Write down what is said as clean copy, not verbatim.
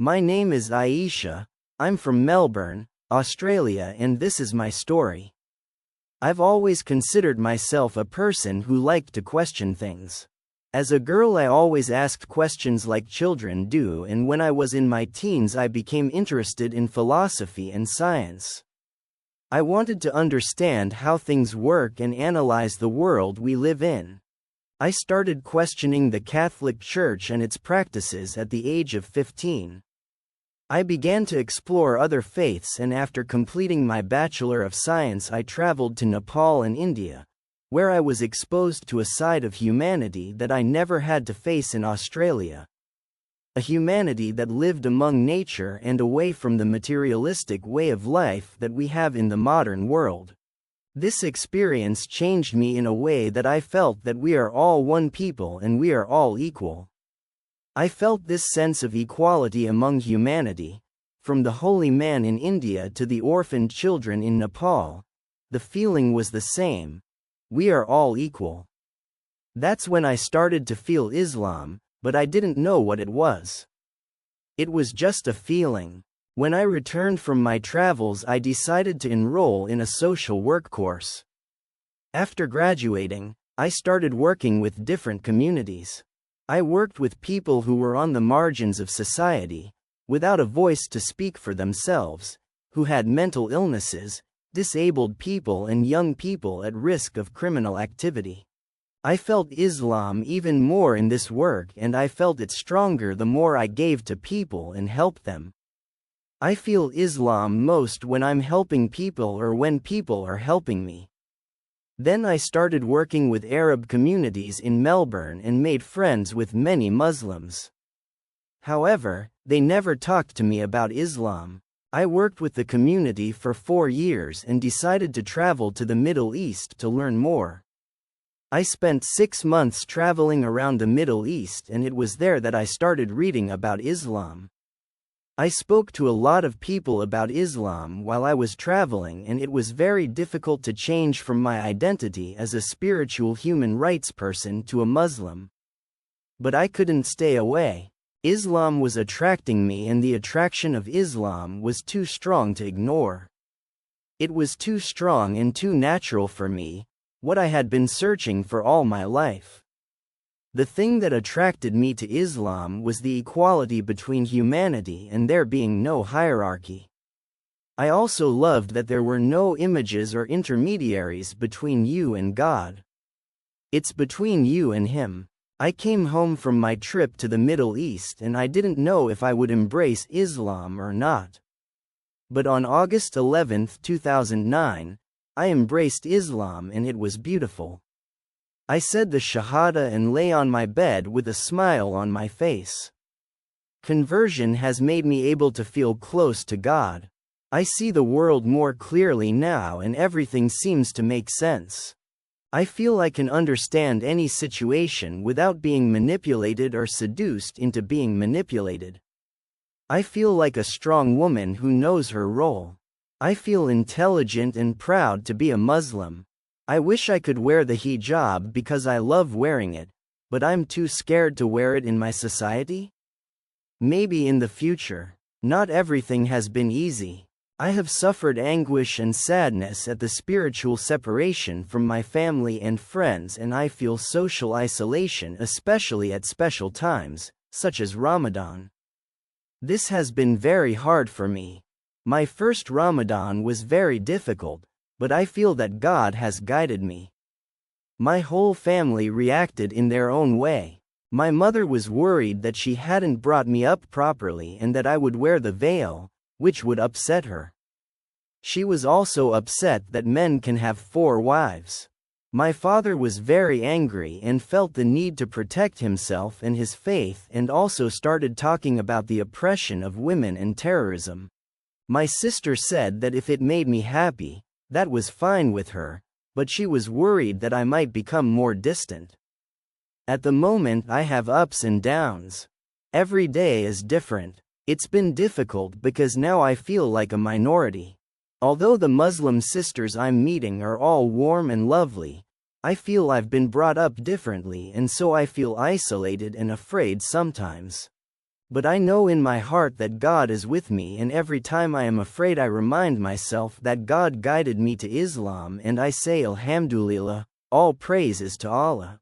My name is Aisha, I'm from Melbourne, Australia, and this is my story. I've always considered myself a person who liked to question things. As a girl, I always asked questions like children do, and when I was in my teens, I became interested in philosophy and science. I wanted to understand how things work and analyze the world we live in. I started questioning the Catholic Church and its practices at the age of 15. I began to explore other faiths, and after completing my Bachelor of Science, I traveled to Nepal and India, where I was exposed to a side of humanity that I never had to face in Australia. A humanity that lived among nature and away from the materialistic way of life that we have in the modern world. This experience changed me in a way that I felt that we are all one people and we are all equal. I felt this sense of equality among humanity, from the holy man in India to the orphaned children in Nepal. The feeling was the same. We are all equal. That's when I started to feel Islam, but I didn't know what it was. It was just a feeling. When I returned from my travels, I decided to enroll in a social work course. After graduating, I started working with different communities. I worked with people who were on the margins of society, without a voice to speak for themselves, who had mental illnesses, disabled people, and young people at risk of criminal activity. I felt Islam even more in this work, and I felt it stronger the more I gave to people and helped them. I feel Islam most when I'm helping people or when people are helping me. Then I started working with Arab communities in Melbourne and made friends with many Muslims. However, they never talked to me about Islam. I worked with the community for 4 years and decided to travel to the Middle East to learn more. I spent 6 months traveling around the Middle East, and it was there that I started reading about Islam. I spoke to a lot of people about Islam while I was traveling, and it was very difficult to change from my identity as a spiritual human rights person to a Muslim. But I couldn't stay away. Islam was attracting me, and the attraction of Islam was too strong to ignore. It was too strong and too natural for me, what I had been searching for all my life. The thing that attracted me to Islam was the equality between humanity and there being no hierarchy. I also loved that there were no images or intermediaries between you and God. It's between you and Him. I came home from my trip to the Middle East and I didn't know if I would embrace Islam or not. But on August 11, 2009, I embraced Islam and it was beautiful. I said the Shahada and lay on my bed with a smile on my face. Conversion has made me able to feel close to God. I see the world more clearly now and everything seems to make sense. I feel I can understand any situation without being manipulated or seduced into being manipulated. I feel like a strong woman who knows her role. I feel intelligent and proud to be a Muslim. I wish I could wear the hijab because I love wearing it, but I'm too scared to wear it in my society? Maybe in the future. Not everything has been easy. I have suffered anguish and sadness at the spiritual separation from my family and friends, and I feel social isolation, especially at special times, such as Ramadan. This has been very hard for me. My first Ramadan was very difficult, but I feel that God has guided me. My whole family reacted in their own way. My mother was worried that she hadn't brought me up properly and that I would wear the veil, which would upset her. She was also upset that men can have 4 wives. My father was very angry and felt the need to protect himself and his faith, and also started talking about the oppression of women and terrorism. My sister said that if it made me happy, that was fine with her, but she was worried that I might become more distant. At the moment I have ups and downs. Every day is different. It's been difficult because now I feel like a minority. Although the Muslim sisters I'm meeting are all warm and lovely, I feel I've been brought up differently, and so I feel isolated and afraid sometimes. But I know in my heart that God is with me, and every time I am afraid I remind myself that God guided me to Islam and I say Alhamdulillah, all praise is to Allah.